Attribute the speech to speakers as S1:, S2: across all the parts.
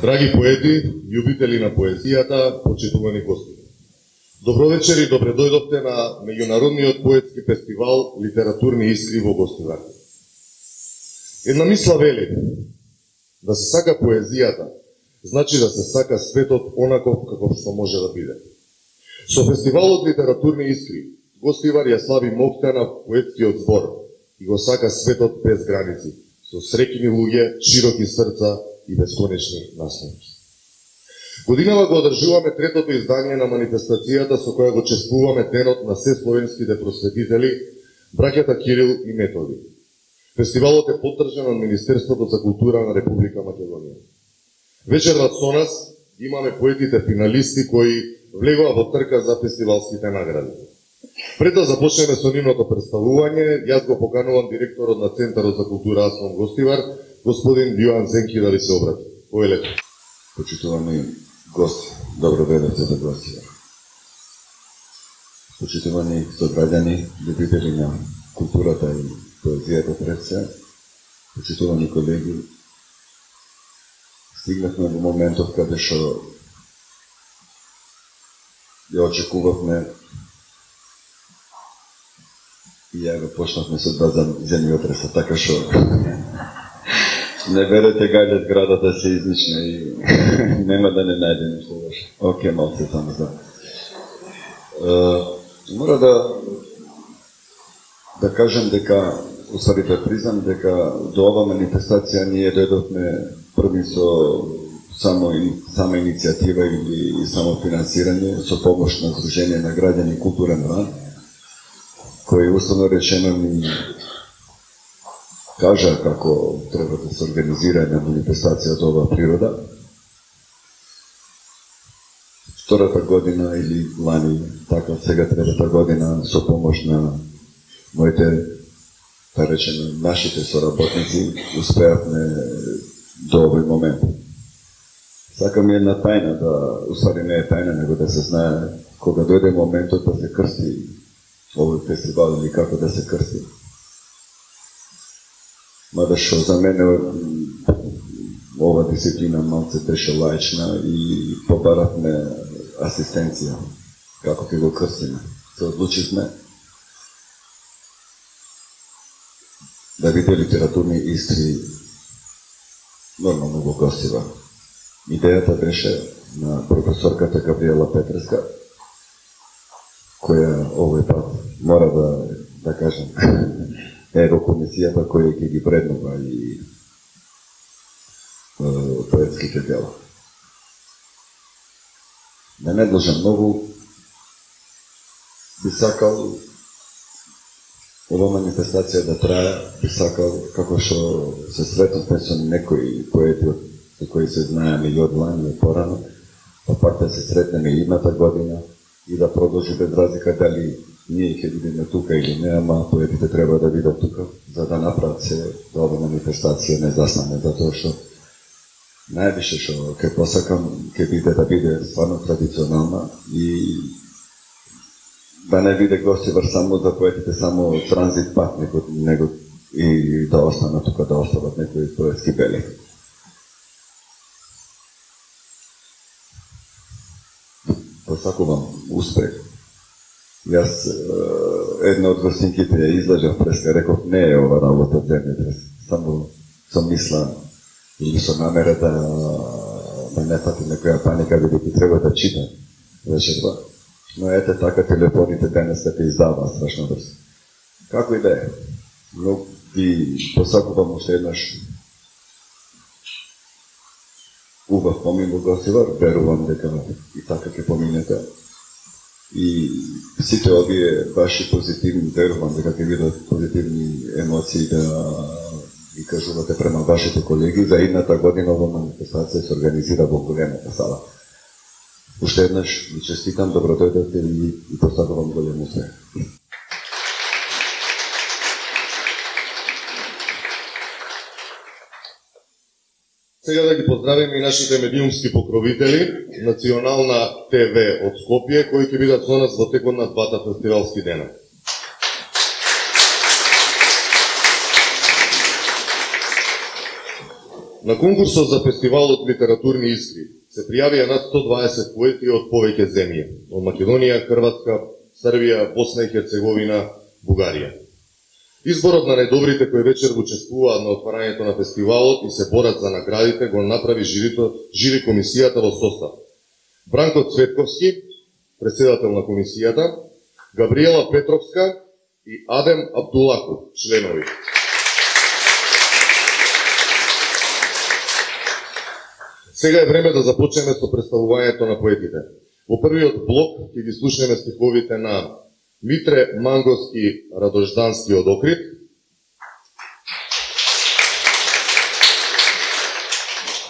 S1: Драги поети, љубители на поезијата, почитувани гости. Добро вечер и добре дојдовте на меѓународниот поетски фестивал Литературни искри во Гостивар. Една мисла вели, да се сака поезијата, значи да се сака светот онаков каков што може да биде. Со фестивалот Литературни искри, Гостивар ја слави моќта на поетскиот збор и го сака светот без граници, со среќни луѓе, широки срца и бесконечни наслови. Годинава го одржуваме третото издание на манифестацијата со која го чествуваме денот на се словенските просветители, браќата Кирил и Методи. Фестивалот е поддржан од Министерството за култура на Република Македонија. Вечерва со нас имаме поетите финалисти кои влегоа во трка за фестивалските награди. Пред да започнеме со нивното представување, јас го поканувам директорот на Центарот за култура Аслом Гостивар, господин Јоан Зенки, да ви се обрати. Повелете.
S2: Почитувани гости, добро дојдовте во Гостивар. Почитувани сограѓани, љубители на културата и поезијата пред се, почитувани колеги, стигнахме во моментот каде што ја очекувавме и ја го почнавме со два земјотреса, така што не верете гајле зградата се излична и нема да не најде нешто лошо. Океј, малце само за. Мора да кажем дека, усвари да признам дека до ова манифестација ние дојдовме први со сама иницијатива или само финансирање со помош на Сдружение на граѓани Културен ран, кој условно речено ни кажа како треба да се организира една манифестација од оваа природа. Втората година или лани, така сега третата година, со помош на моите, да речеме, нашите соработници, успеавме до овој момент. Сакам една тајна, да, усвари не е тајна, него да се знае, кога дојде моментот да се крсти овој фестивал или како да се крсти. Мада што за мене ова дисциплина малце беше лаична и побаравме асистенција, како ќе го крстиме. Се одлучивме да биде литературни искри нормално во Гостивар. Идејата беше на професорката Габриела Петреска, која овој пат мора да кажем е во комисијата која ќе ги преднува и поетските дела. Не ме должам многу, би сакал ова манифестација да трае, би сакал како што се сретнавме со некои поети со кои се знаеме и од лани и порано, па пак да се сретнеме идната година и да продолжи без разлика дали ние ќе бидеме тука или не, ама поетите треба да бидат тука, за да направат се да ова манифестација не заснаме, затоа што највише што ќе посакам ќе биде да биде стварно традиционална и да не биде Гостивар само за поетите, само транзит пат, него и да останат тука, да остават некои поетски бели. Посакувам успех. Јас една од гостинките ја излажав преска, реков не е ова работа земјотрес, само со мисла или со намера да не фати некоја паника, бидејќи треба да чита вечерва. Но ете така телефоните денес те издава страшно брзо. Како и да е, но ви посакувам уште еднаш убав помин во Гостивар, верувам дека и така ќе поминете. И сите овие ваши позитивни, верувам дека ќе бидат позитивни емоции да ги кажувате према вашите колеги. За идната година ова манифестација се организира во големата сала. Уште еднаш ви честитам, добро дојдете и посакувам голем успех.
S1: Сега да ги поздравиме и нашите медиумски покровители, Национална ТВ од Скопје, кои ќе бидат со нас во текот на двата фестивалски дена. На конкурсот за фестивалот Литературни искри се пријавија над 120 поети од повеќе земји, од Македонија, Хрватска, Србија, Босна и Херцеговина, Бугарија. Изборот на најдобрите кои вечер учествуваат на отварањето на фестивалот и се борат за наградите го направи жири комисијата во состав: Бранко Цветковски, председател на комисијата, Габриела Петровска и Адем Абдулаков, членови. Сега е време да започнеме со представувањето на поетите. Во првиот блок ќе ги слушнеме стиховите на Митре Мангоски Радождански од Охрид,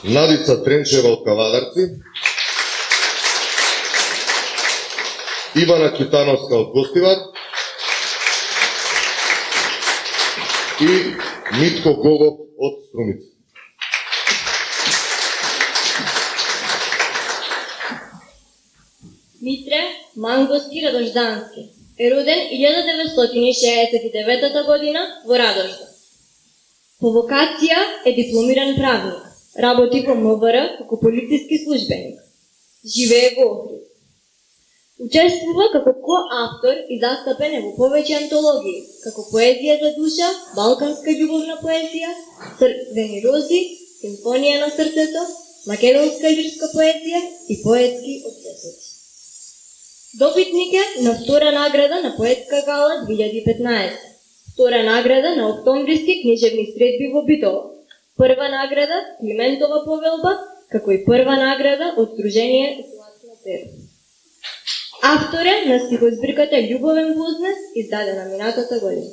S1: Надица Тренчева од Кавадарци, Ивана Китановска од Гостивар и Митко Гогов од Струмица.
S3: Митре Мангоски Радождански е роден 1969 година во Радожда. По вокација е дипломиран правник, работи во МВР како полициски службеник. Живее во Охрид. Учествува како коавтор и застапен е во повеќе антологии, како Поезија за душа, Балканска љубовна поезија, Црвени рози, Симфонија на срцето, Македонска лирска поезија и поетски обсесоци. Добитник е на втора награда на Поетска гала 2015, втора награда на Октомвриски книжевни средби во Битола, прва награда Климентова повелба, како и прва награда од Сдружение Златно перо. Автор е на стихозбирката Љубовен вознес, издадена минатата година.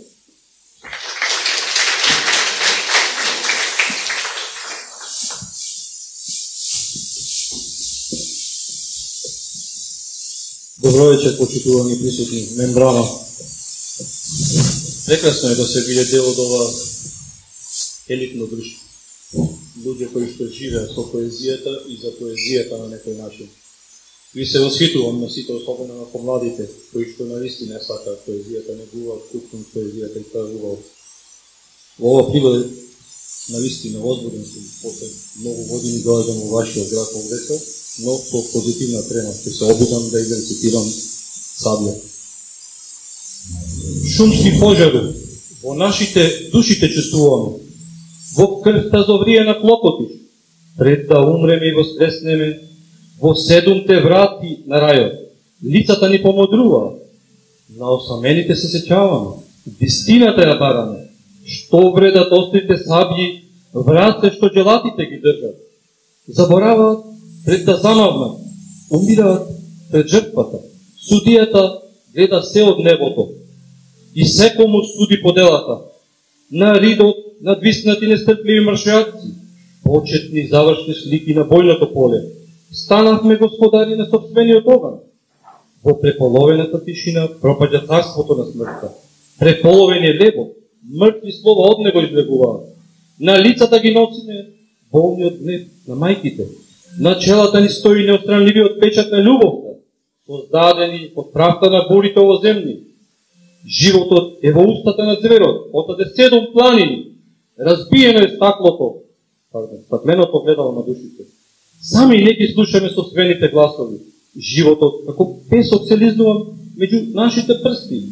S4: Добро вечер, почитувани присутни мембрана. Прекрасно е да се биде дел од ова елитно друштво. Луѓе кои што живеат со поезијата и за поезијата на некој начин. И се восхитувам на сите, особено на помладите, кои што наистина сакаат поезијата, негуваат куќно поезијата и кажуваат. Во ова пригода наистина возбуден сум, после многу години доаѓам во вашиот град во Врека, но со позитивна трема ќе се обидам да идем цитирам Сабља. Шумски пожари, во нашите душите чувствуваме, во крвта зовриена клокотиш, пред да умреме и воскреснеме, во седумте врати на рајот, лицата ни помодрува, на осамените се сеќаваме, вистината ја бараме, што вредат острите сабји, врат се што джелатите ги држат. Забораваат пред да замавнат, умираат пред жртвата. Судијата гледа се од небото и секому суди по делата. На ридот надвиснати нестрпливи маршјаци, почетни завршни слики на бојното поле. Станавме господари на собствениот оган. Во преполовената тишина пропаѓа царството на смртта. Преполовен е лебот, мртви слова од него излегуваат. На лицата ги носиме болниот гнев на мајките. На челата ни стои неотстранливиот печат на љубовта, создадени од правта на бурите овоземни. Животот е во устата на зверот, отаде 7 планини. Разбиено е стакленото гледало на душите. Сами не ги слушаме собствените гласови. Животот, како песок се лизнува меѓу нашите прсти.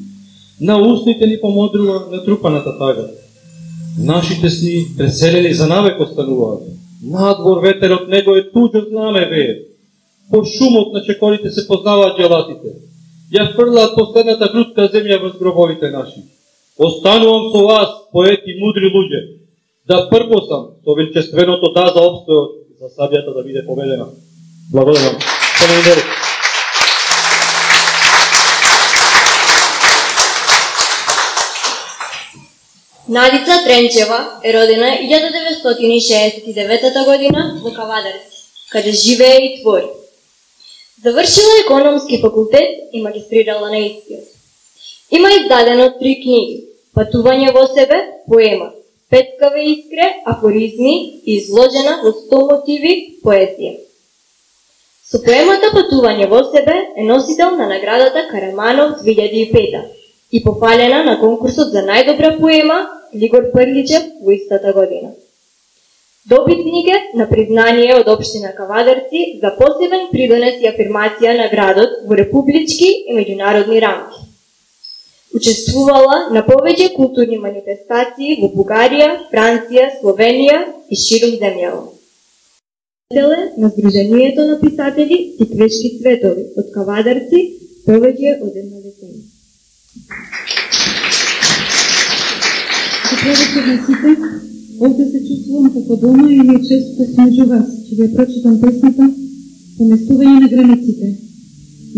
S4: На устните ни помодрува натрупаната тага. Нашите сни преселени за навек остануваат. Надвор ветерот него е туѓо знаме вее. По шумот на чекорите се познаваат джелатите. Ја фрлаат последната грудка земја врз гробовите наши. Останувам со вас, поети мудри луѓе, да прпосам со величественото да за обстојот, за сабјата да биде победена. Благодарам.
S3: Надица Тренчева е родена 1969 година во Кавадарци, каде живее и твори. Завршила економски факултет и магистрирала на истиот. Има издадено 3 книги: Патување во себе, поема, Петкаве искре, афоризми и изложена во 100 мотиви поезија. Со поемата Патување во себе е носител на наградата Караманов 2005 и пофалена на конкурсот за најдобра поема Глигор Прличев во истата година. Добитник е на признание од општина Кавадарци за посебен придонес и афирмација на градот во републички и меѓународни рамки. Учествувала на повеќе културни манифестации во Бугарија, Франција, Словенија и ширум земјава. На Сдруженијето на писатели Тиквешки цветови од Кавадарци повеќе од една деценија.
S5: Овде се чувствувам како дома и ми е често да сум меѓу вас, че ја прочитам песната Поместување на границите.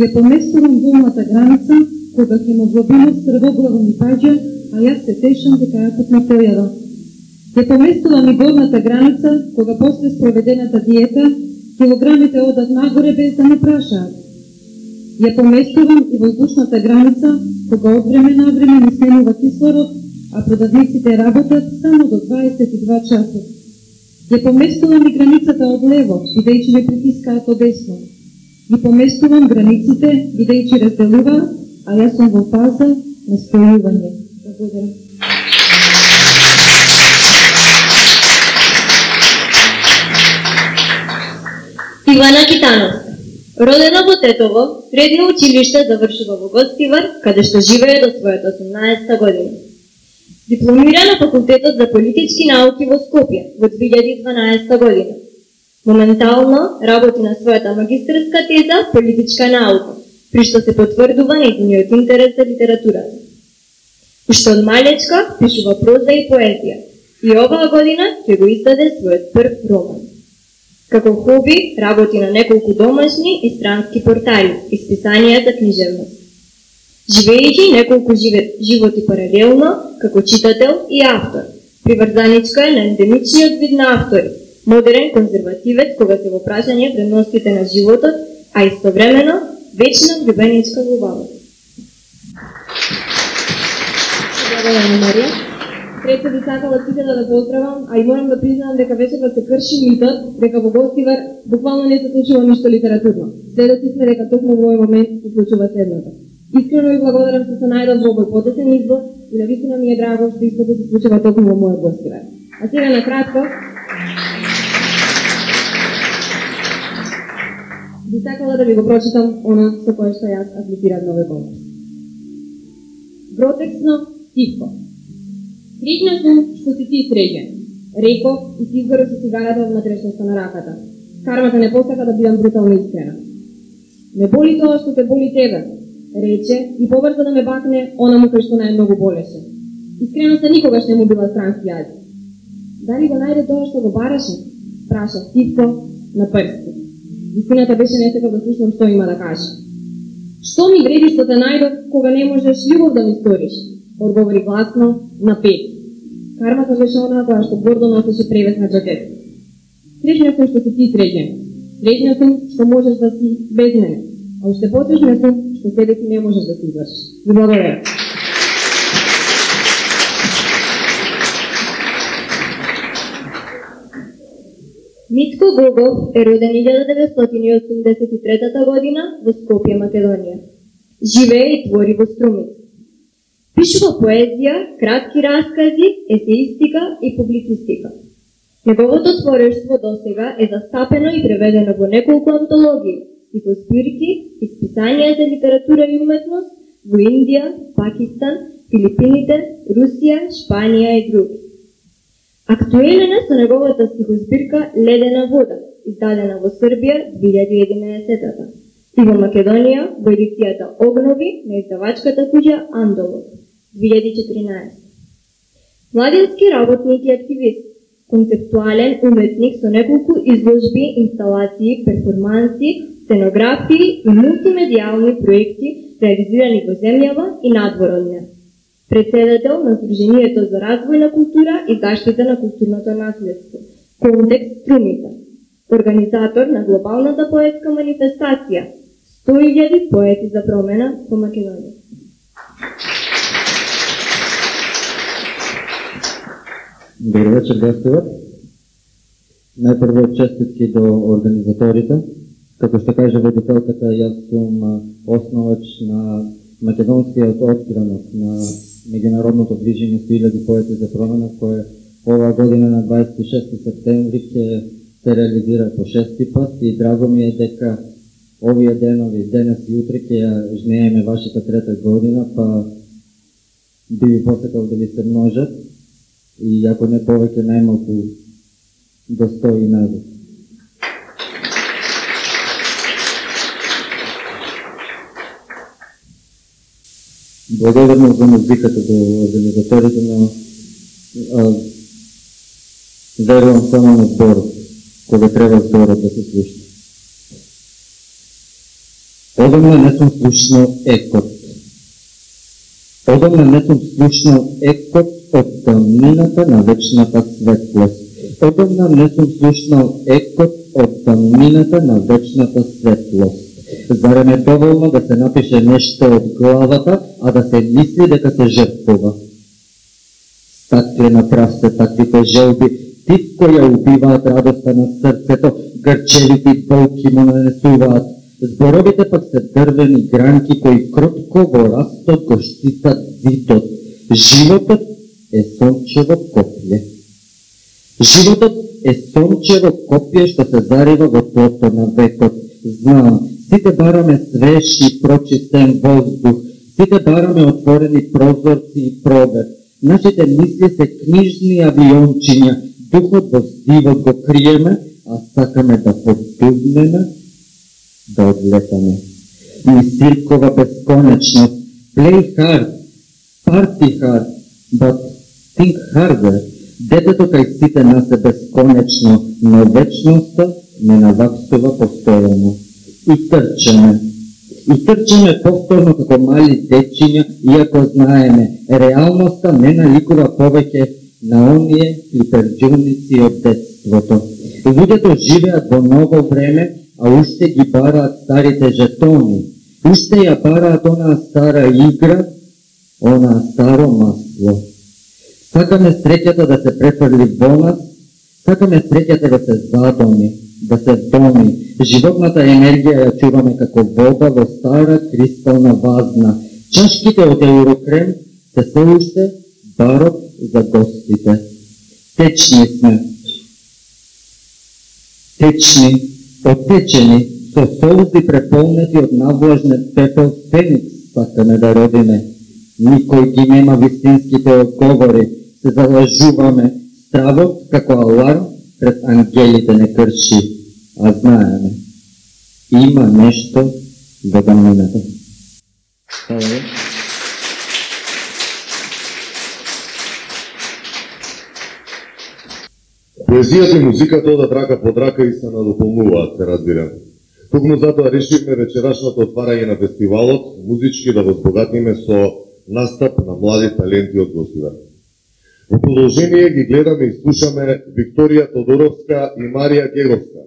S5: Ја поместувам долната граница, кога хемоглобинот стрвоглаво ми паѓа, а јас се тешам дека јакот ме појава. Ја поместувам и горната граница, кога после спроведената диета, килограмите одат нагоре без да не прашаат. Ја поместувам и воздушната граница, кога од време на време ми сменува кислород, а продавниците работат само до 22 часа. Ја поместувам и границата од лево, бидејќи ме притискаат од десно. Ги поместувам границите, бидејќи разделуваат, а јас сум во фаза на спојување. Благодарам.
S3: Ивана Китановска. Родена во Тетово, средно училиште завршува во Гостивар, каде што живее до својата 18 година. Дипломира на Факултетот за политички науки во Скопје во 2012 година. Моментално работи на својата магистерска теза политичка наука, при што се потврдува нејзиниот интерес за литературата. Уште од малечка пишува проза и поезија и оваа година ќе го издаде својот прв роман. Како хоби работи на неколку домашни и странски портали и списанија за книжевност. Живејќи неколку животи паралелно, како читател и автор, приврзаничка е на ендемичниот вид на автори, модерен конзервативец кога се во прашање вредностите на животот, а истовремено вечна влюбеничка во бабата. Благодарам, Марија. Пред се би сакала сите да ве поздравам, а и морам да признам дека вечерва се крши митот дека во Гостивар буквално не се случува ништо литературно. Следоци сме дека токму во овој момент се случува следното. Искрено ви благодарам што се најдов во овој потесен избор и навистина ми е драго што истото се случува токму во мојот Гостивар. А сега на кратко би сакала да ви го прочитам она со кое што јас аплицирав на овој конкурс. Гротексно, тихо. Среќна сум што си ти среќен, реков и си изгорев со цигарата од внатрешноста на раката. Кармата не посака да бидам брутално искрена. Не боли тоа што те боли тебе, рече и побрза да ме бакне онаму кој што најмногу болеше. Искреноста никогаш не му била странски јазик. Дали го најде тоа што го бараше? Праша тивко на прсти. Вистината беше не сакав да слушам што има да каже. Што ми вреди што те најдов кога не можеш љубов да ми сториш? Одговори гласно на пет. Кармата беше онаа која што гордо носеше превес на джакет. Среќна сум што си ти среќен. Среќна сум што можеш да си без мене. А уште посреќна сум што себе си не можеш да си извршиш. Ви благодарам. Митко Гогов е роден 1983 година во Скопје, Македонија. Живее и твори во Струмица. Пишува поезија, кратки раскази, есеистика и публицистика. Неговото творештво досега е застапено и преведено во неколку антологии, стихозбирки и списанија за литература и уметност во Индија, Пакистан, Филипините, Русија, Шпанија и други. Актуелен е со неговата стихозбирка Ледена вода, издадена во Србија 2011 и во Македонија во едицијата Огнови на издавачката куќа Андолов 2014. Младински работник и активист, концептуален уметник со неколку изложби, инсталации, перформанси, сценографии и мултимедијални проекти реализирани во земјава и надвор од неа. Председател на Сдруженијето за развој на култура и заштита на културното наследство, Контекст Струмица, организатор на глобалната поетска манифестација 100.000 поети за промена во Македонија.
S6: Добро вечер, гостуват. Најпрво честитки до организаторите. Како што каже водителката, јас сум основач на македонскиот откранок на меѓународното движење 100.000 поети за промена, кое Ова година на 26 септември ќе се реализира по 6-ти пат и драго ми е дека овие денови, денес и утре ќе ја жнееме вашата 3-та година, па би ви посекал да ви се множат и ако не повеќе најмалку до 100 и назад. Благодарно за музиката до организаторите, но верувам само на зборот, кога треба зборот да се слуша. Одамна не сум слушнал екот. Одамна не сум слушнал екот од тамнината на вечната светлост. Одамна не сум слушнал екот од тамнината на вечната светлост. Зарем е доволно да се напише нешто од главата, а да се мисли дека се жртвува? Стаклена прав се таквите желби, тивко ја убиваат радоста на срцето, грчевити болки му нанесуваат. Зборовите пак се дрвени гранки кои кротко во растот го штитат зидот. Животот е сончево копје. Животот е сончево копје што се зарива во тлото на векот. Знам, сите бараме свеж и прочистен воздух, сите бараме отворени прозорци и пробег. Нашите мисли се книжни авиончиња, духот во здивот го криеме, а сакаме да поддувнеме, да одлетаме. Мисиркова бесконечност, play hard, party hard, but think harder. Детето кај сите нас е бесконечно, но вечноста не наваксува постојано. И трчеме повторно како мали дечиња, иако знаеме, реалноста не наликува повеќе на оние клиперџурници од детството. Луѓето живеат во ново време, а уште ги бараат старите жетони. Уште ја бараат онаа стара игра, онаа старо масло. Сакаме среќата да се префрли во нас, сакаме среќата да се задоми, да се доми. Животната енергија ја чуваме како вода во стара кристална вазна. Чашките од Еврокрем се се уште барот за гостите. Течни сме. Течни, отечени, со солзи преполнети од навлажнет пепел феникс сакаме да родиме. Никој ги нема вистинските одговори, се залажуваме, стравот како аларм пред ангелите не крши, а знаеме, има нешто во дамнината.
S1: Поезијата и музиката одат рака под рака и се надополнуваат, се разбирам. Токму затоа решивме вечерашното отварање на фестивалот музички да го збогатиме со настап на млади таленти од Гостивар. Во продолжение ги гледаме и слушаме Викторија Тодоровска и Марија Геговска,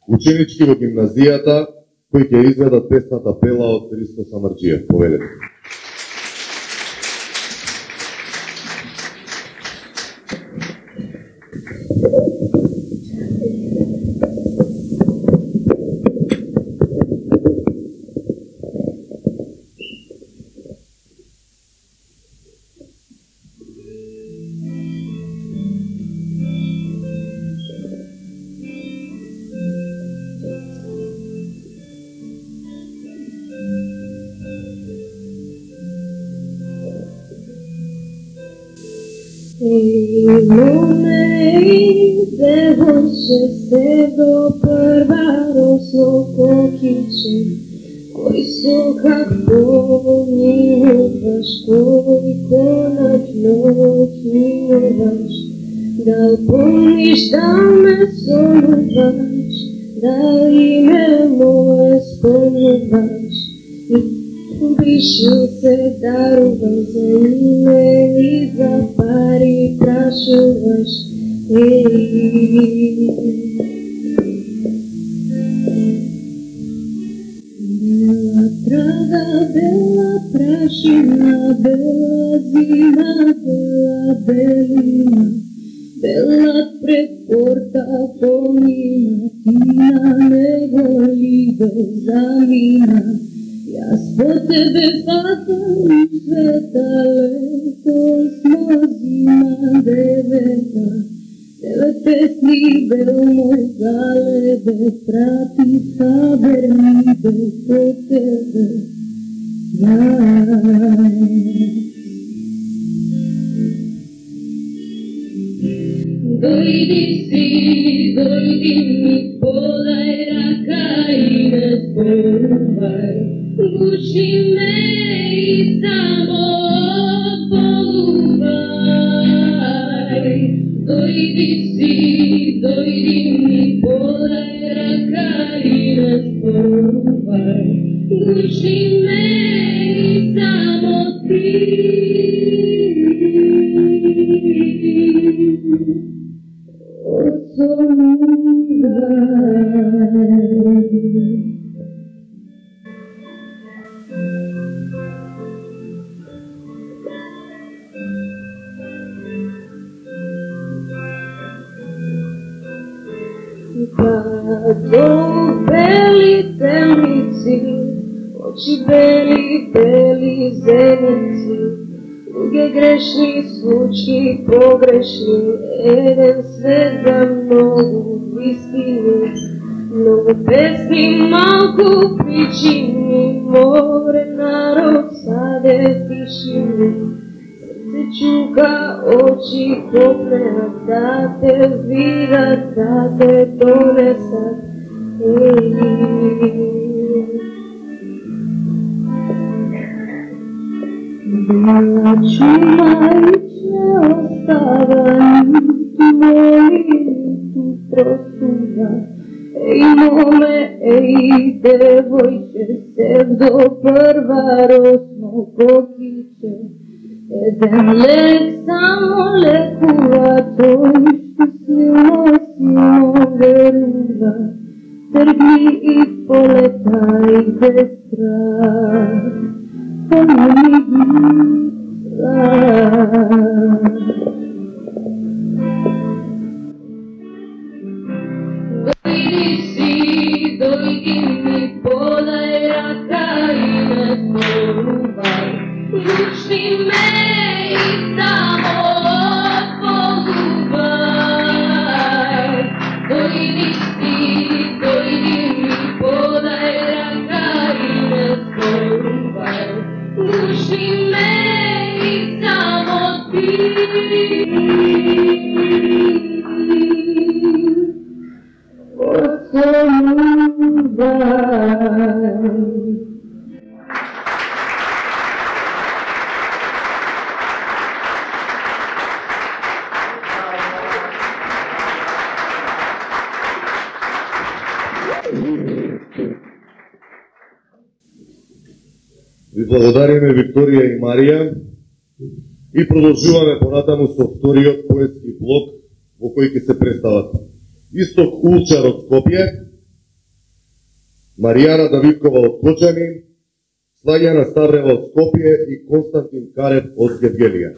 S1: ученички во гимназијата, кои ќе изведат песната Пела од Христо Самарџиев. Повелете.
S3: Девојче се до прва росно кокиче, кој со како милуваш, кој конаčno милуваш, да помниш да ме солуваш, да име мое спомнуваш, и Бишу се дарувам за име и за пари прашуваш. Бела трава, бела прашина, бела зима, бела белина, бела пред порта помина, ти на него либе замина. Јас по тебе фатам света лето, смо зима девета.
S5: песни бел мой гале, без прати саберни, без по тебе. Дойди ми, подай ръка и не спорвай, гуши ме и само полувай. Дойди ми, подай ръка и не спорвай, гуши ме и само ти. До бели темници, очи бели, бели зеници, други грешни случаи, погрешни, еден свет за много истини, много песни, малко причини, море народ саде тишини. Се чука, очи копнеат, да те видят, да те донесат. Бяла чума и че остава, нито моли, нито простува. Ей, моме, ей, девойче, се до първа росно кокиче. Еден лек само лекува, той силно верува. Тръгни и полетай без страх, помни ги дойди ми, подай ръка и не спорвай, гуши ме и само полувай. Дойди ми, подай ръка и не спорвай, гуши ме и само ти.
S1: Ви благодариме Викторија и Марија и продолжуваме понатаму со вториот поетски блок во кој ќе се представат Исток Улчар од Скопје, Маријана Давидкова од Кочани, Слаѓана Ставрева од Скопје и Константин Карев од Гевгелија.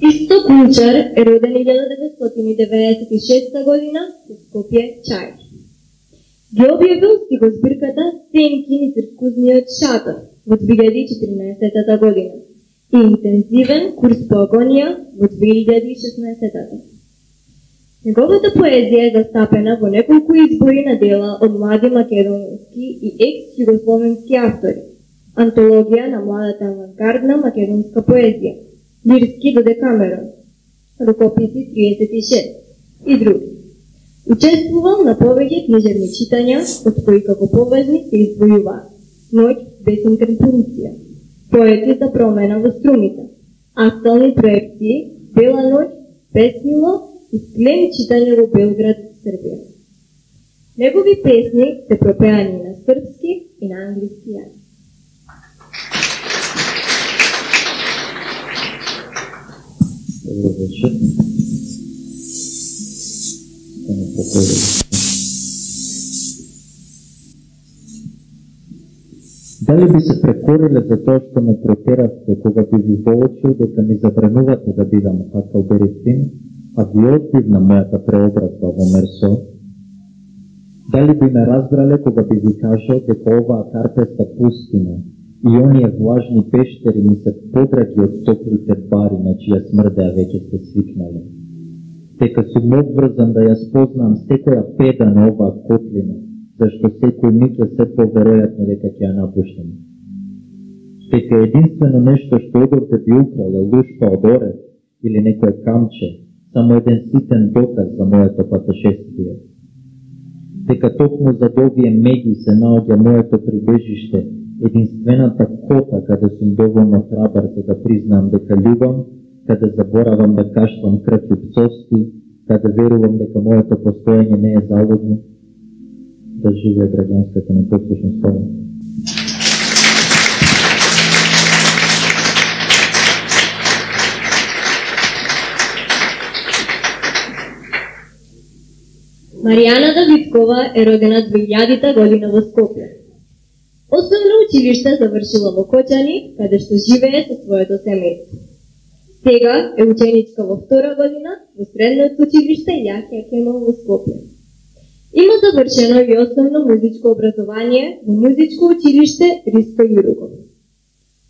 S3: Исток Улчар е роден 1996 година во Скопје, Чаир. Ги објавил стихозбирката Сенки низ рскузниот шатор во 2014 година и интензивен курс по агонија во 2016. Неговата поезија е застапена во неколку избори на дела од млади македонски и екс-југословенски автори, антологија на младата авангардна македонска поезија, лирски до Декамерон, рукописи 36 и други. Учествувал на повеќе книжевни читања, од кои како поважни се издвојуваат Ноќ без интерпункција, Поети за промена во струмите, Астални проекции, Бела ноќ, Песнило и Склени читање во Белград, Србија. Негови песни се пропеани на српски и на англиски јазик.
S6: Добро вечер. Дали би се прекориле за тоа што ме протеравте кога би ви воочил дека ми забранувате да бидам Хакалбери син, а ви одбив на мојата преобразба во Мерсо? Дали би ме разбрале кога би ви кажал дека оваа карпеста пустина и оние влажни пештери ми се подраги од топлите бари на чија смрдеа веќе сте свикнале. Дека сум обврзан да ја спознам секоја педа на оваа котлина, зашто секој миг е се поверојатно дека ќе ја напуштам. Дека единствено нешто што одор да би украл е лушпа од орев или некое камче, само еден ситен доказ за моето патешествие. Дека токму зад овие меги се наоѓа моето прибежиште, единствената кота каде сум доволно храбар за да признам дека љубам, каде заборавам да каштам крв и пцовски, каде верувам дека моето постоење не е залудно. Да живее граѓанската непослушност слава.
S3: Маријана Давидкова е родена 2000-та година во Скопје. Основно училиште завршила во Кочани, каде што живее со своето семејство. Сега е ученичка во 2-ра година во средното училиште Јахја Кемал во Скопје. Има завршено и основно музичко образование во музичко училиште Ристо Јуруков.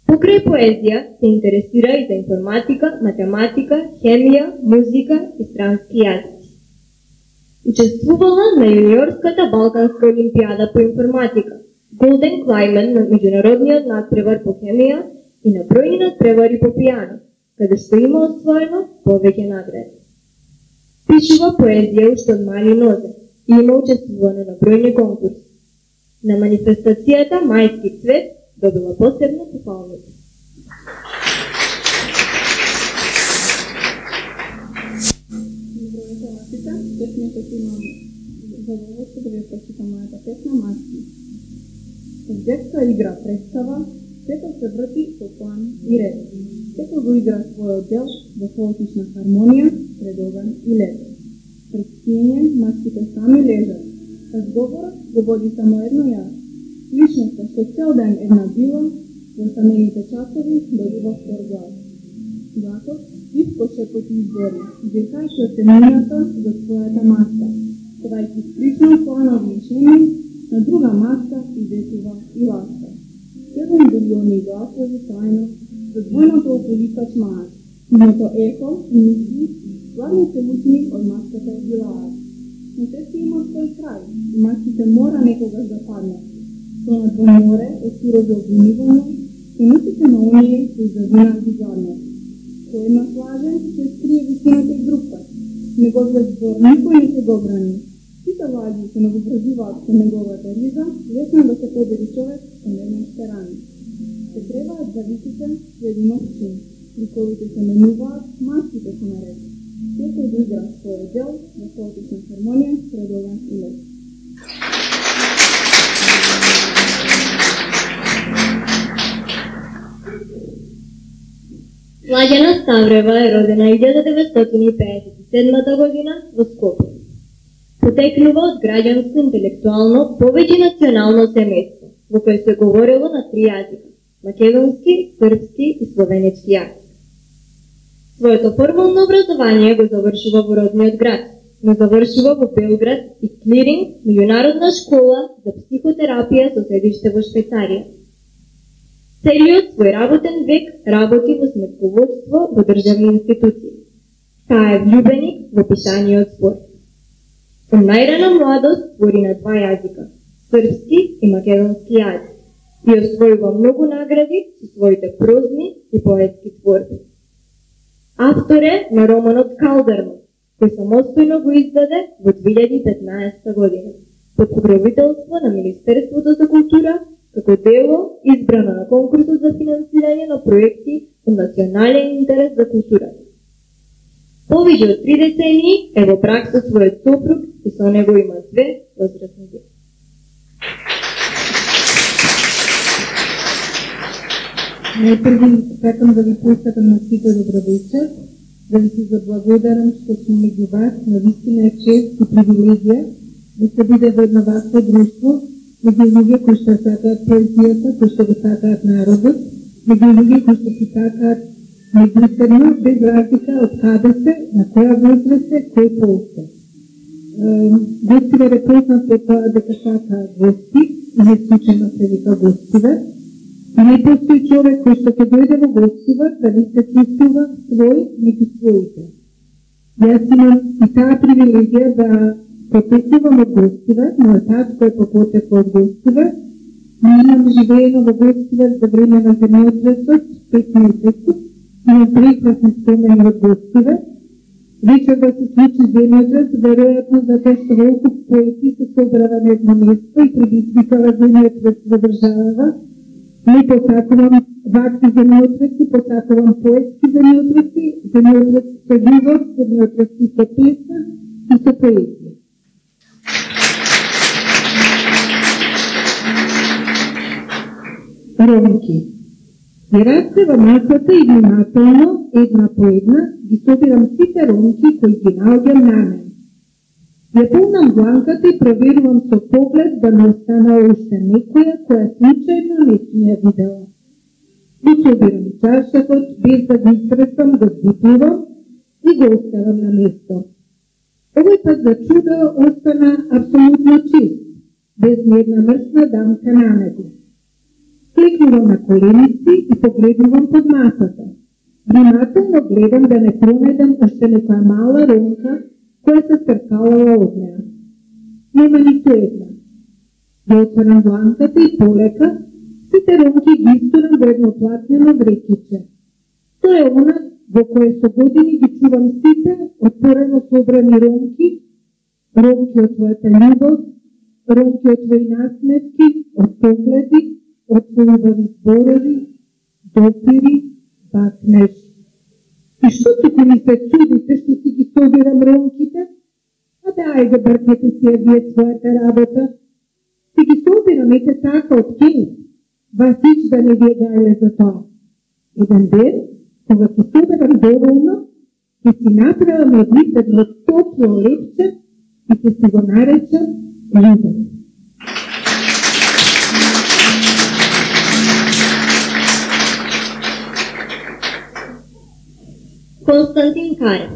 S3: Покрај поезија се интересира и за информатика, математика, хемија, музика и странски јазици. Учествувала на јуниорската Балканска олимпијада по информатика, Golden Climate на меѓународниот надпревар по хемија и на бројни надпревари по пијано, каде што има освоено повеќе награди. Пишува поезија уште од мали нозе и има учествувано на бројни конкурси. На манифестацијата Мајски цвет добила посебна пофалница.
S7: Песните си имам задоволство да ви прочитам мојата песна Маски. Од детска игра представа, сето се врти по план и ред. Сето го игра својот дел во хаотична хармонија, пред оган и лед. Пред спиење маските сами лежат. Разговорот го води само едно јас. Личноста што цел ден една била, во самените часови добива втор глас. Гласот исто шепоти избори, диркајќи од темнината за својата маска, ставајќи скришно планови и шеми, на друга маска изетува и ласка. 7 билиони гласови тајно, за двојното околика чмаат, нивното ехо и мисли, главните учни од маската билаат. Но те си има свој крај, и маските мора некогаш да паднат. Со над во море, од сирозо обвинивано, се мислите на оние кои завинат ги гаднат. Кој има слаже, ќе скрие висината и група. Неговиот збор никој не се го брани. Сите лаги се навобразуваат со неговата риза, лесно да се победи човек со невнеште рани. Се требаат зависите со един чин. Ликовите се менуваат, маските се наред. Секој да игра својот дел во хаотична хармонија, пред оган и лед.
S3: Младена Ставрева е родена 1957 година во Скопје. Потекнува од граѓанско, интелектуално, повеќе национално семејство, во кој се говорело на 3 јазика – македонски, српски и словенечки јазик. Своето формално образование го завршува во родниот град, но завршува во Белград и Клиринг, меѓународна школа за психотерапија со седиште во Швајцарија. Целиот свој работен век работи во сметководство во државни институции. Таа е влюбеник во пишаниот збор. Од најрана младост твори на 2 јазика – српски и македонски јазик, и освојува многу награди со своите прозни и поетски творби. Автор е на романот Калдерман, кој самостојно го издаде во 2015 година, под покровителство на Министерството за култура, како дело избрано на конкурсот за финансирање на проекти од национален интерес за културата. Повеќе од 3 децении е во брак со својот сопруг и со него има 2 возрастни деца.
S5: Најпрви сакам да ви посакам на сите добро вечер, да ви се заблагодарам што сум меѓу вас, на вистина е чест и привилегија да се биде во едно вакво друштво, меѓу луѓе кои што сакаат поезијата, кои што го сакаат народот, меѓу луѓе кои што си сакаат меѓусебно, без разлика од каде се, на која возраст се, кој пол се. Гостивер е познат по тоа дека сака гости, не случајно се вика Гостивер. И не постои човек кој што ќе дојде во Гостивер да не се чувствува свој меѓу своите. Јас имам и таа привилегија да потекувам од Гостивер, мојот татко е потекол од Гостивер. Не имам живеено во Гостивер за време на земјотресот, 5 месеци, имам прекрасни спомени од Гостивер. Вечер да се случи земјотрес, веројатно затоа што волку поети се собрава на едно место и предизвикава земјотрес во државава. Не посакувам вакви земјотреси, посакувам поетски земјотреси, земјотрес со љубов, земјотреси со песна и со поезија. Ромки. Ги раздева масата и внимателно, една по една, ги собирам сите ромки кои ги наоѓам на мене. Ја полнам бланката и проверувам со поглед да не останала уште некоја која случајно не сум ја видела. Го собирам чаршафот, без да го изтресам, го зипливам и го оставам на место. Овој пат за чудо остана апсолутно чист, без ни една мрсна дамка на него. Клекнувам на коленици и погледнувам под масата. Внимателно гледам да не пронајдам уште некоја мала ромка која се стркалала од неа. Нема ниту една. Ја отварам бланката и полека сите ромки ги истурам во едно платнено врекиче. Тоа е она во кое со години ги чувам сите отворено собрани ромки, ромки од твојата љубов, ромки од твои насмевки, од погледи, од твои убави зборови, допири, бакнеш. И што туку ми се чудите што си ги собирам ромките? А да, ајде бркнете си ја вие својата работа. Си ги собирам ете така од кейс. Вас ич да не ви е гајле за тоа. Еден ден, кога ќе собирам доволно, ќе си направам од нив едно топло лепче и ќе си го наречам љубов.
S3: Константин Карев.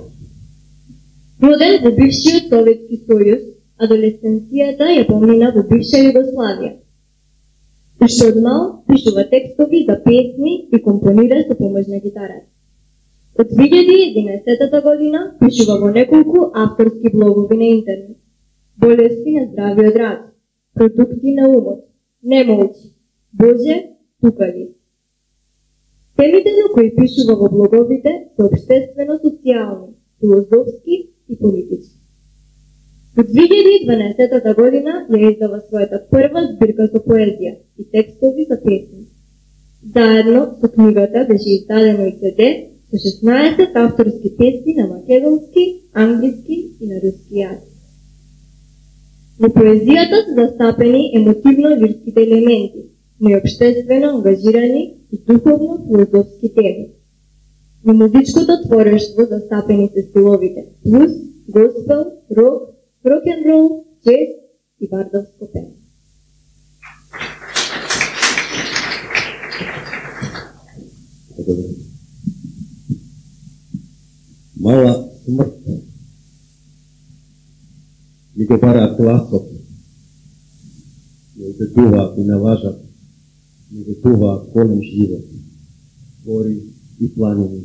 S3: Роден во бившиот Советски сојуз, адолесценцијата ја помина во бивша Југославија. Уште од мал пишува текстови за песни и компонира со помош на гитарата. Од 2011 година пишува во неколку авторски блогови на интернет. Болести на здравиот рад, продукти на умот, не молчи, Боже, тука ли? Темите на кои пишува во блоговите се општествено-социјални, филозофски и политички. Во 2012 година ја издава својата прва збирка со поезија и текстови за песни. Заедно со книгата беше издадено и CD со 16 авторски песни на македонски, англиски и на руски јазик. Во поезијата се застапени емотивно-лирските елементи, но и општествено ангажирани и духовно-филозофски теми. Во музичкото творештво застапени се стиловите блуз, госпел, рок, рок-н-рол, джез и бардовско пење.
S6: Мала смрт ми го бараат гласот, ми убедуваат и налажат, ми ветуваат голем живот, гори и планини,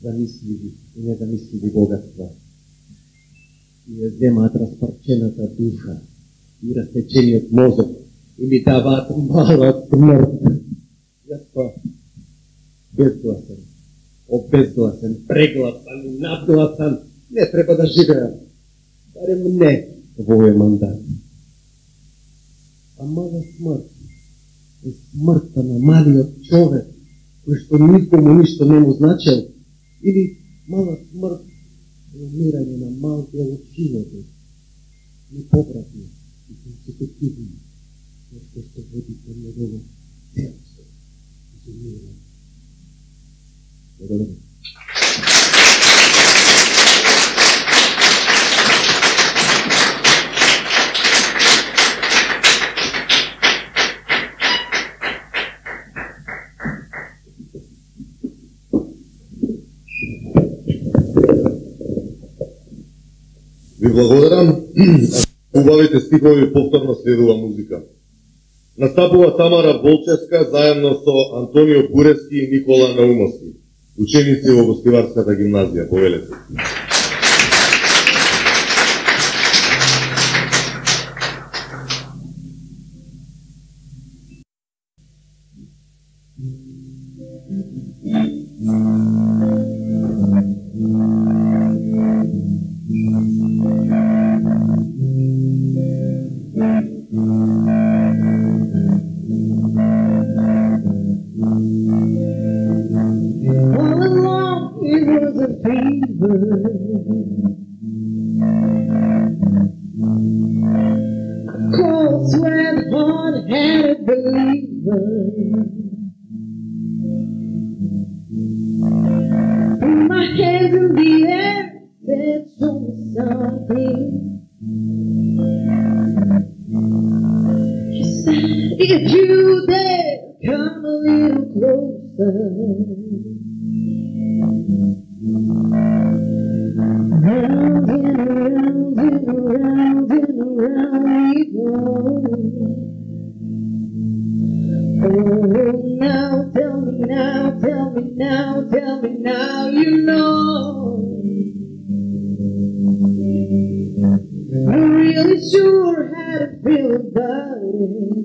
S6: замисливи и незамисливи богатства. И ја земаат распарчената душа и растечениот мозок и ми даваат мала смрт. Јас па безгласен, обезгласен, прегласан и надгласан не треба да живеам, барем не во овој мандат. А мала смрт е смртта на малиот човек, кој што никому ништо не му значел, или мала смрт е умирање на мал дел од животот, непопратно и консекутивно, нешто што води кон негово целство, изумирање. Благодарам.
S1: Ви благодарам. Убавите стихови повторно следува музика. Настапува Тамара Волчевска заедно со Антонио Буревски и Никола Наумовски, ученици во Гостиварската гимназија. Повелете.
S8: If you dare come a little closer, round and around and around and around we go. Oh, now tell me now, tell me now, tell me now, you know. I'm really sure how to feel about it.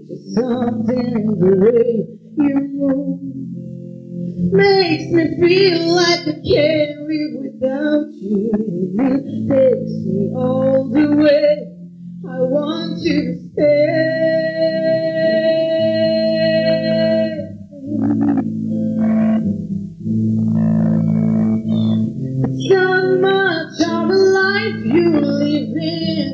S8: Just something in the way you move makes me feel like I can't live without you. It takes me all the way. I want you to stay. It's not much of a life you live in.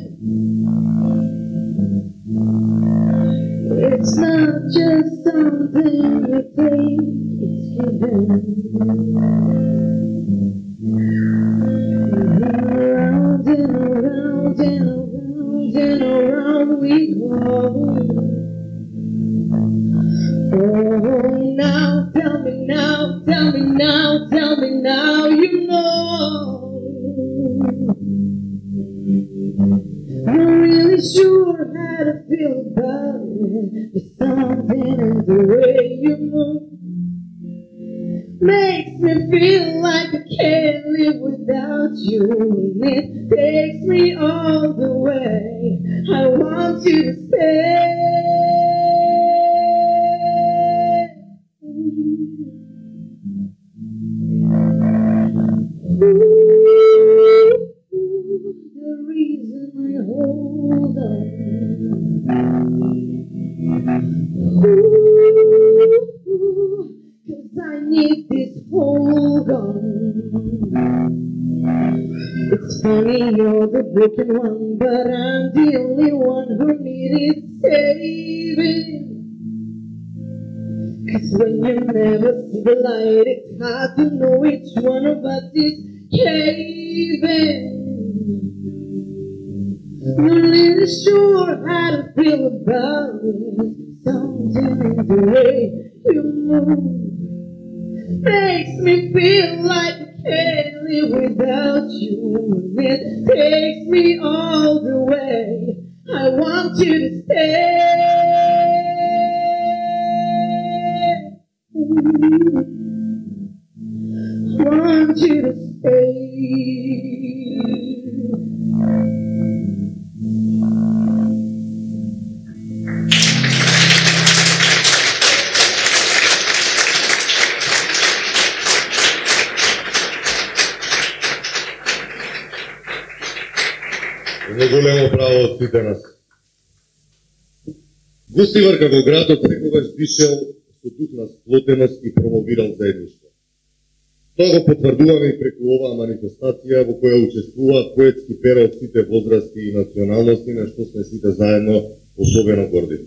S8: It's not just something you take, it's given. Around and around and around and around we go. Oh, now, tell me now, tell me now, tell me now, you know. I'm really sure how to feel about it. There's something in the way you move makes me feel like I can't live without you. And it takes me all the way. I want you to stay. The reason I hold on, 'cause I need this hold on. It's funny you're the broken one, but I'm the only one who needed saving. 'Cause when you never see the light, it's hard to know which one of us is caving. Not really sure how to feel about it. Something in the way you move makes me feel like I can't live without you. It takes me all the way. I want you to stay. I want you to stay.
S1: Големо право од сите нас. Гостивар како градот секогаш дишел со дух на сплотеност и промовирал заедништво. Тоа го потврдуваме и преку оваа манифестација во која учествуваат поетски пера од сите возрасти и националности, на што сме сите заедно особено горди.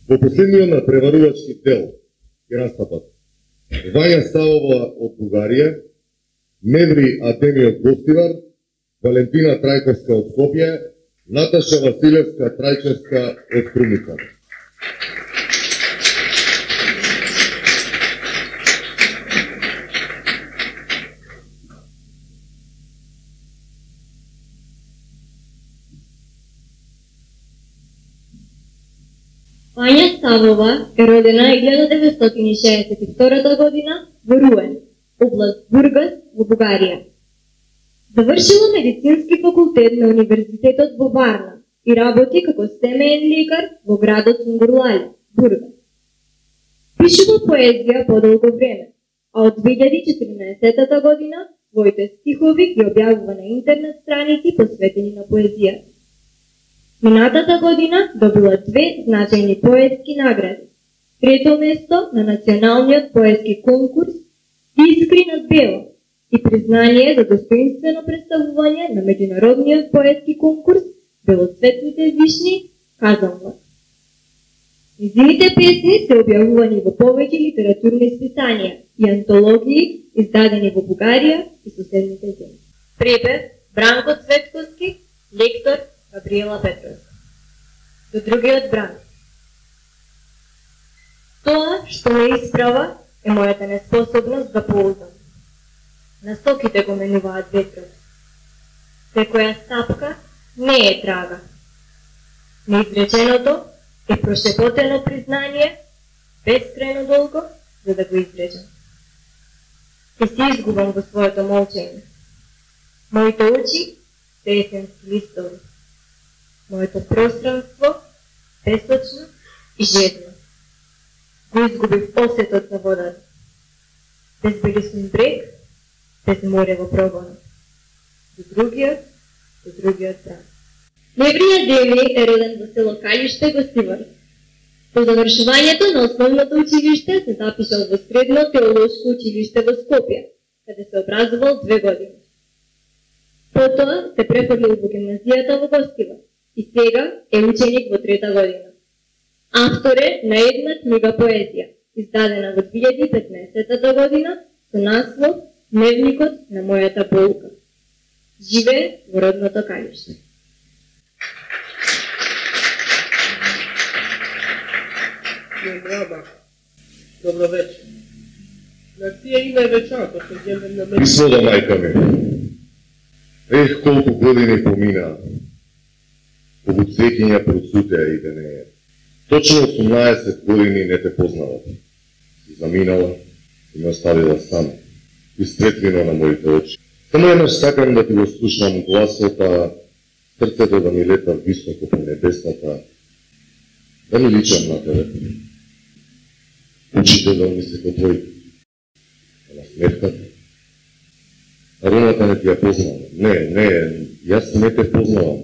S1: Во последниот надпреварувачки дел ќе настапат Вања Савова од Бугарија, Неври Атеми од Гостивар, Валентина Трајковска од Скопје, Наташа Василевска Трајчевска од Крумица.
S3: Вања Савова е родена 1962 година во Руен, област Бургас во Бугарија. Завршила медицински факултет на Универзитетот во Варна и работи како семеен лекар во градот Сунгурлаје, Бургас. Пишува поезија подолго време, а од 2014 година своите стихови ги објавува на интернет страници посветени на поезијата. Минатата година добила 2 значајни поетски награди. Трето место на националниот поетски конкурс Искри над бело и признание за достоинствено представување на меѓународниот поетски конкурс Белоцветните вишни Казанлак. Низините песни се објавувани во повеќе литературни списанија и антологии издадени во Бугарија и соседните земји. Препев Бранко Цветковски, лектор Габриела Петровска. До другиот бран. Тоа што ме исправа е мојата неспособност да ползам. Насоките го менуваат ветрот. Секоја стапка не е трага. Неизреченото е прошепотено признание, безкрајно долго, за да го изречам. И се изгубам во своето молчење. Моите очи се есенски листови. Моето пространство песочно и жедно. Го изгубив осетот за водата. Без белисен брег, без море во пробона. До другиот бран. Неврија Деми е роден во село Калиште, Гостивар. По завршувањето на основното училиште се запишал во Средно теолошко училиште во Скопје, каде се образувал 2 години. Потоа се префрлил во гимназијата во Гостивар и сега е ученик во 3-та година. Автор е на една книга поезија, издадена во 2015 година со наслов Дневникот на мојата болка. Живее во родното Калиште.
S9: Добро вечер. На тие име вечерто се генем на мене.
S1: Писмо до мајка ми. Ех, колку години помина. Колку цвеќиња процутеа и денеја. Точно 18 години не те познала. Си заминала и ме оставила сам. И светлино на моите очи. Само еднаш сакам да ти го слушам гласот, а срцето да ми лета високо по небесната, да ми личам на тебе. Учителот ми се твој. На сметката. Аромата не ти ја познавам. Не, јас не те познавам.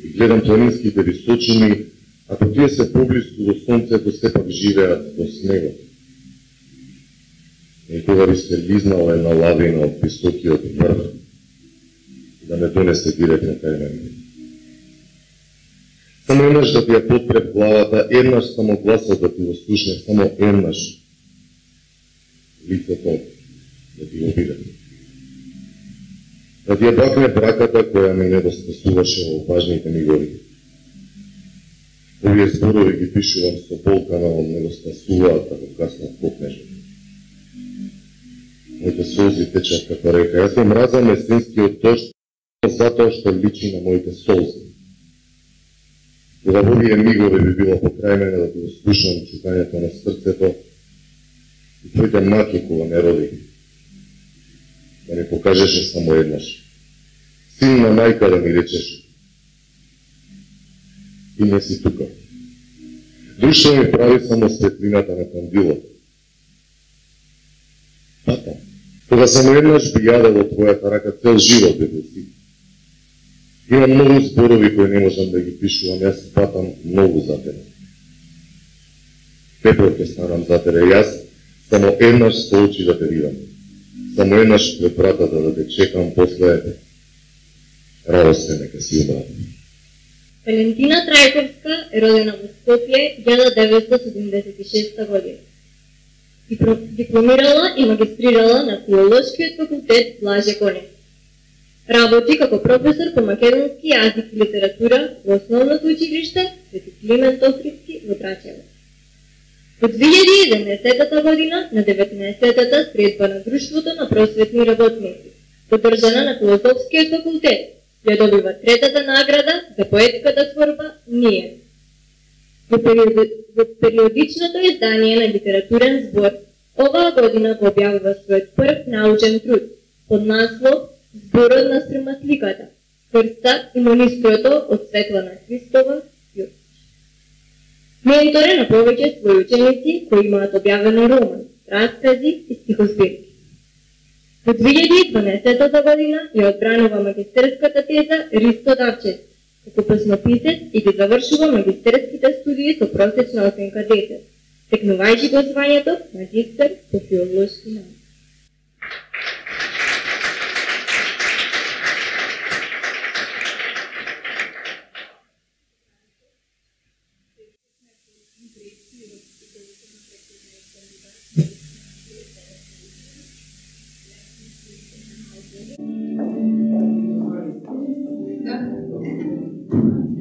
S1: И гледам планинските височини, ако тие се поблиску до сонцето, сепак живеат до снегот. И кога би се лизнала една лавина од високиот врв, да ме донесе директно кај мене. Само еднаш да ти ја подпред главата, еднаш само гласот да ти го слушне, само еднаш лицето да ти го биде. Да ти ја бакне браката која ме недостасуваше во важните ми години. Овие зборови ги пишувам со болка на недостасуваат како каснат попнежа. Моите солзи течат како река. Јас го мразам есенскиот дожд затоа што личи на моите солзи. Кога во овие мигове би било покрај мене да ти го слушам чукањето на срцето и твоите маки кога ме роди. Да ми покажеше само еднаш. Син на мајка да ми речеше. И не си тука. Друштво ми прави само светлината на кандилот. Пата. Кога само еднаш би јадел од твојата рака, цел живот би бил си. Имам многу зборови кои не можам да ги пишувам, јас патам многу за тебе. Пепел ќе станам за тебе, јас само еднаш со очи да те видам. Само еднаш пред вратата да те чекам, после радостен нека си умрат.
S3: Валентина Трајковска е родена во Скопје 1976 година. Дипломирала и магистрирала на Филолошкиот факултет Блаже Конев. Работи како професор по македонски јазик и литература во основното училиште Свети Климент Охридски во Трачево. Во 2011 година на 19-та средба на Друштвото на просветни работници, одржана на Филозофскиот факултет, ја добива 3-та награда за поетската творба ние. Во периодичното издание на литературен збор, оваа година го објавува својот прв научен труд под наслов Зборот на сраматликата, Крста и монистрото од Светлана Христова Јурчич. Ментор е на повеќе своји ученици кои имаат објавено роман, раскази и стихозбирки. Во 2012 година ја одбранува магистерската теза Ристо Давчев како песнописец и ги завршува магистерските студии со просечна оценка 10, стекнувајќи го звањето магистер по филолошки науки.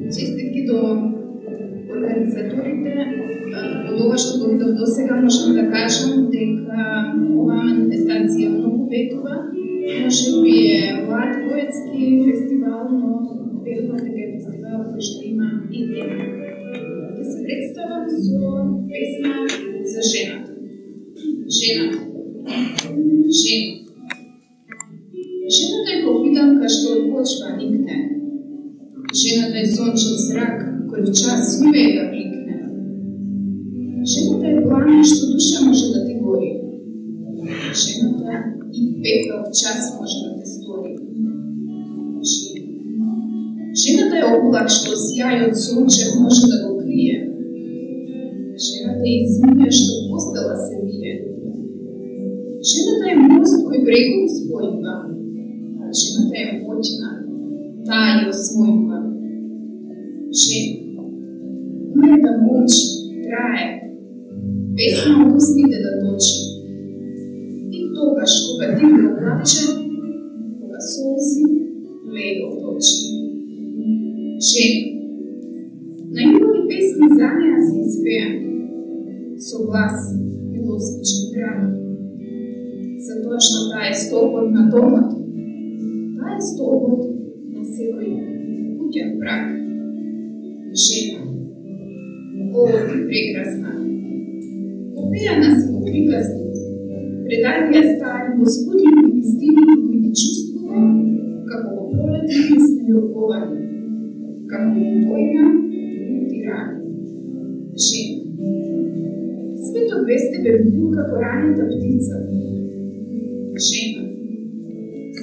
S10: Честитки до организаторите. Од ова што го видов досега можам да кажам дека оваа манифестација многу ветува. Може би е млад поетски фестивал, но верувам дека е фестивал кој што има и тема. Ќе се представам со песна за жената. Жената. Жена. Жената е повиданка што од почва никне. Жената е сончев зрак кој в час умее да бликне. Жената е плана што душа може да ти гори. Жената и пепел в час може да те стори. Жената е облак што сјајот сончев може да го крие. Жената е измија што в постела се вие. Жената е мост кој брегов спојува. Жената е моќна, таа ја освојува. Жена умее да молчи, трае, песна од устните да точи. И тогаш кога дивно плаче, кога солзи лее од очи. Жена, најубави песни за неа се испеа, со глас милосмичен драг, затоа што таа е столбот на домот, таа е столбот на секој куќен праг. Жена, о, ти прекрасна, опеана си во приказни, предадија стари господини вистини кои ги чувствува како во пролетни песни љубовани, како во војна и тирани. Жена, светот без тебе бил како ранета птица. Жена,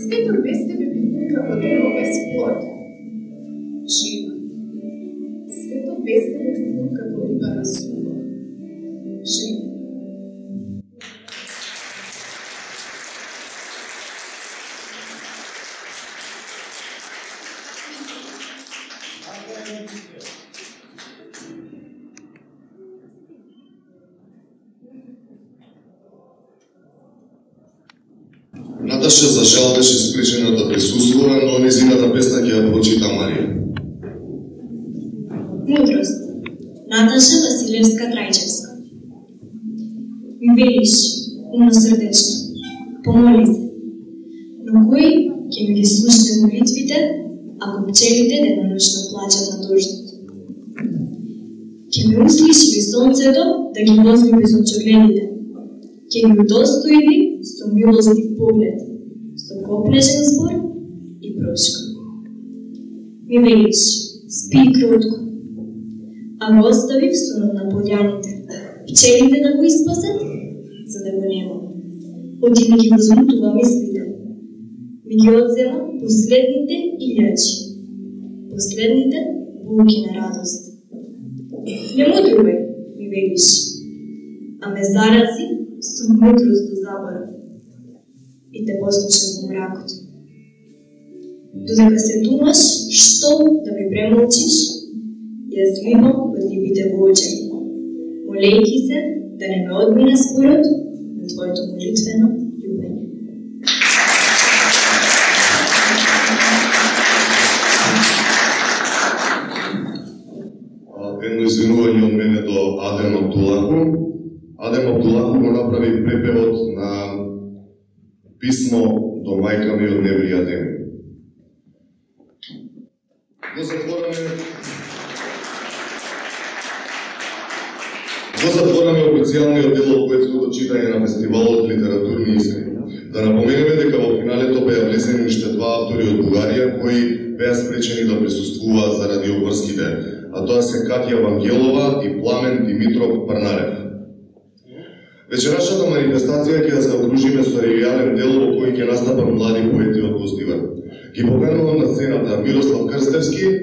S10: светот без тебе бил како древо без плод. Жена, светот без тебе бил како риба на сува. Жена.
S1: Наташа за жал беше спречена да присуствува, но незината песна ќе ја прочита Марија.
S11: Мудрост. Наташа Василевска Трајчевска. Ми велиш, умносрдечна, помоли се, но кој ќе ми ги слушне молитвите, ако пчелите деноночно плачат на дождот? Ќе ми услиши ли сонцето да ги возлюби сончогледите? Ќе ги удостои ли со милостив поглед, со копнежен збор и прошка? Ми велиш, спи кротко, а го оставив сонот на полјаните, пчелите да го испасат, за да го нема. Оти ми ги возмутува мислите, ми ги одзема последните илјачи, последните булки на радост. Не мудрувај, ми велиш, а ме зарази со мудрост до заборав и те послушам во мракот. Додека се думаш што да ми премолчиш, ја зливам подлибите во очи, молејќи се да не ме одмине спорот на твоето молитвено љубење.
S1: Едно извинување од мене до Адем Абдулаху. Адем Абдулаху го направи препевод на писмо до мајка ми од Неврија Деми. Го затвораме Во затвораме официјалниот дел од поетското читање на фестивалот Литературни искри. Да напоменеме дека во финалето беа влезени уште два автори од Бугарија кои беа спречени да присуствуваат заради обврските, а тоа се Катја Вангелова и Пламен Димитров Парнарев. Вечерашната манифестација ќе ја заокружиме со ревијален дел во кој ќе настапат млади поети од Гостивар. Ги поканувам на сцената Мирослав Крстевски,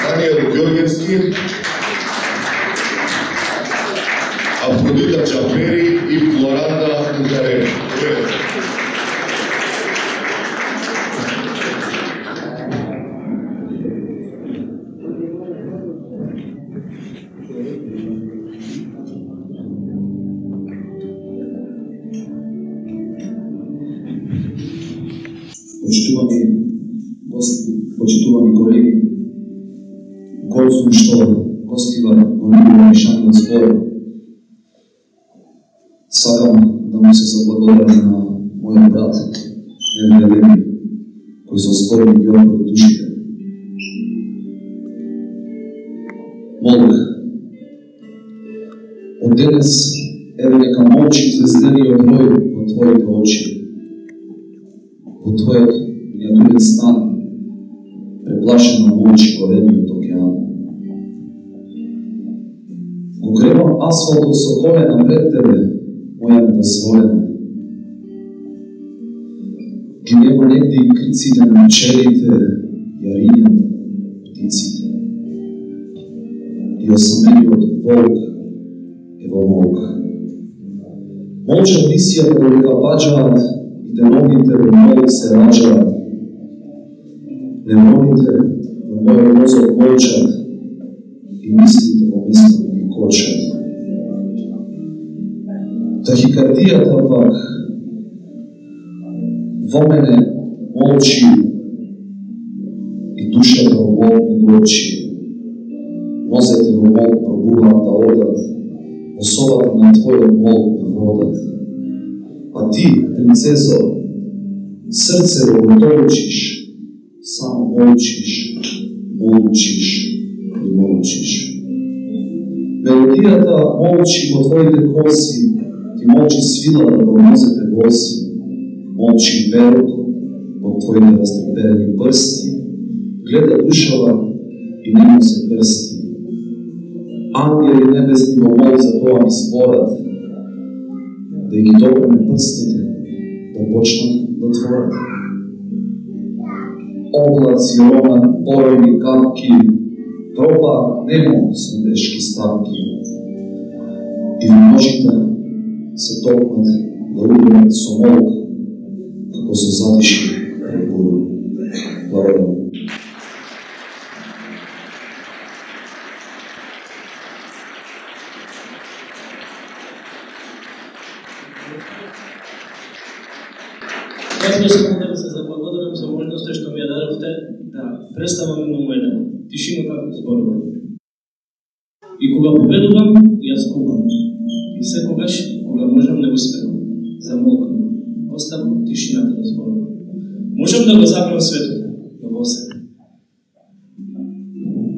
S1: Даниел Ѓорѓевски, Афродита Чафери и Флоранда Унгарени.
S12: Почитувани гости, почитувани колеги, горд сум што Гостивар го набира мешаниот збор. Сакам да му се заблагодарам на мојот брат Невија Леви, кој со зборот ги отвори душите. Молб, од денес еве нека молчи звездениот рој во твоите очи, во твојот миниатурен стан, преплашено молчи големиот океан. Го гребам асфалтот со колена пред тебе, моја недозволена. Ги нема негде и криците на пчелите, јарињата, птиците. И осамениот волк е во молк. Молчат лисијата кога паѓаат и деновите во молк се раđаат. Левоните во мојот мозок молчат и мислите во мислите ми кочат. Тахикардијата пак во мене молчи и душата во молк ми горчи. Нозете во молк пробуваат да одат, во собата на твојот молк да водат. А ти, принцезо, срце во толчиш, само молчиш, молчиш и молчиш. Мелодијата молчи во твоите коси, ти молчи свилата во нозете боси, молчи перото во твоите растреперени прсти, гледа душава и нема се крсти. Ангели небесни во молк за тоа ми зборат, да ги допреме прстите, да почнат да творат. Облаци, роман, борови, капки, тропа немо снедешки ставки. И в ножите се топнат да удрат со молк, како со затишни пред буру. Благодарам.
S13: Јас сакам да се заблагодарам за можноста што ми ја дадовте да представам на мојата тишина како зборувам. И кога победувам, јас губам. И секогаш, кога можам, не успевам. Замолкнувам. Оставам тишината да зборувам. Можам да го забрам светот, но во себе.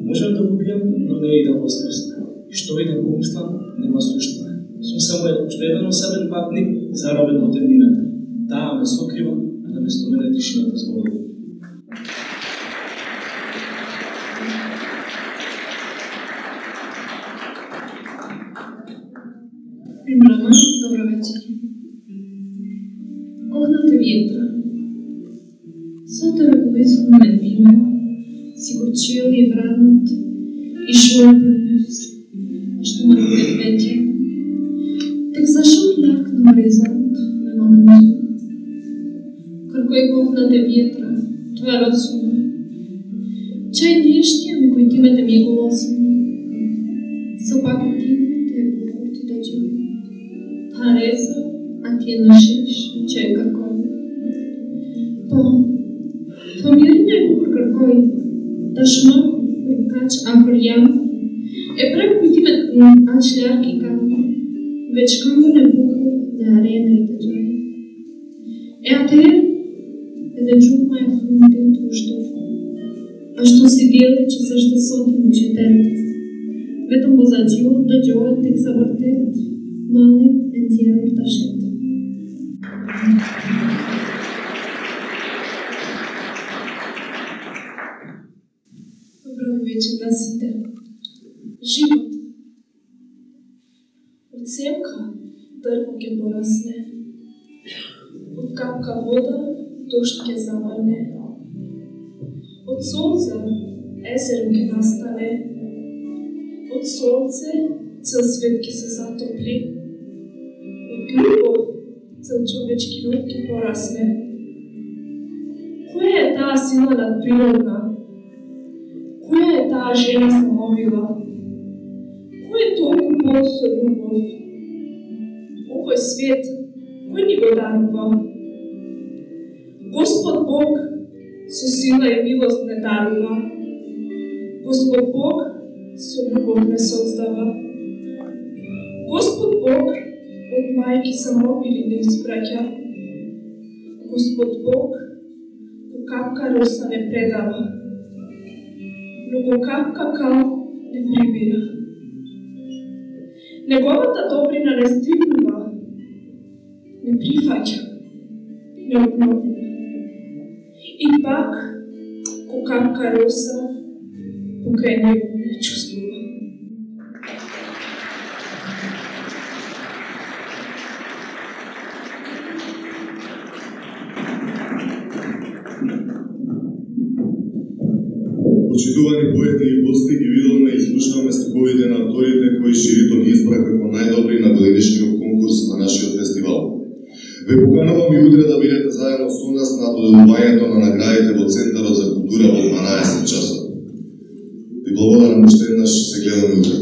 S13: Можам да го бијам, но не и да воскресна. И што и да го мислам, нема суштина. Сум само што еден осебен патник, заробен во темнината. Таа ме сокрива, а наместо мене тишината зборува.
S10: Примерно, добро вечер. Огната вјетра. Сота ръковесот на медвина, си го чули вранат и шуе пърбюс, што ме предвети. Так зашъл ляк на хоризонт, ме мананджи. Кој огната вјетра, тоа разуме. Чај нештија ми кој тимете ми е голосно. Са пак тимете е покорти да джуи. Та реза, а ти е нашеш, чај какой. Фамилија е кукур какой. Ташма, куркач, африян. Е прем кој тимет ач лярки камо. Веч камо не букур да арена и да джуи. Е а те
S14: legiunea frunte tușto. Ašto si djelić zašto sotim četet. Vetom bozađiju da džove tek savrtet, mali entjeror tašet.
S10: Dobro večer na site. Život. Od semka drvo ke porasne. Od kapka voda došt ke zavrne. Od sonca ezero ke nastane. Od sonce cel svet ke se zatopli. Od ljubov cel čovečki rod ke porasne. Koja je ta sila nadprirodna? Koja je ta žena samovila? Ko je toliko posao ljubov? Ovo je svijet, koji ni go darova? Gospod Bog su sila i milost ne darova. Gospod Bog su ljubov ne sozdava. Gospod Bog od majki samovili ne ispraća. Gospod Bog ko kapka rosa ne predava. Но го капка кал не прибира. Неговата добрина не стигнува, не прифаќа, не обновува. И пак, ко капка роса, покрај него не чувствува.
S1: Почитувани поети и гости, ги видовме и слушнавме стиховите на авторите кои жирито ги избра како најдобри на годинишниот конкурс на нашиот фестивал. Ве поканувам и утре да бидете заедно со нас на доделувањето на наградите во Центарот за култура во 12 часот. Ви благодарам уште еднаш, се гледаме утре.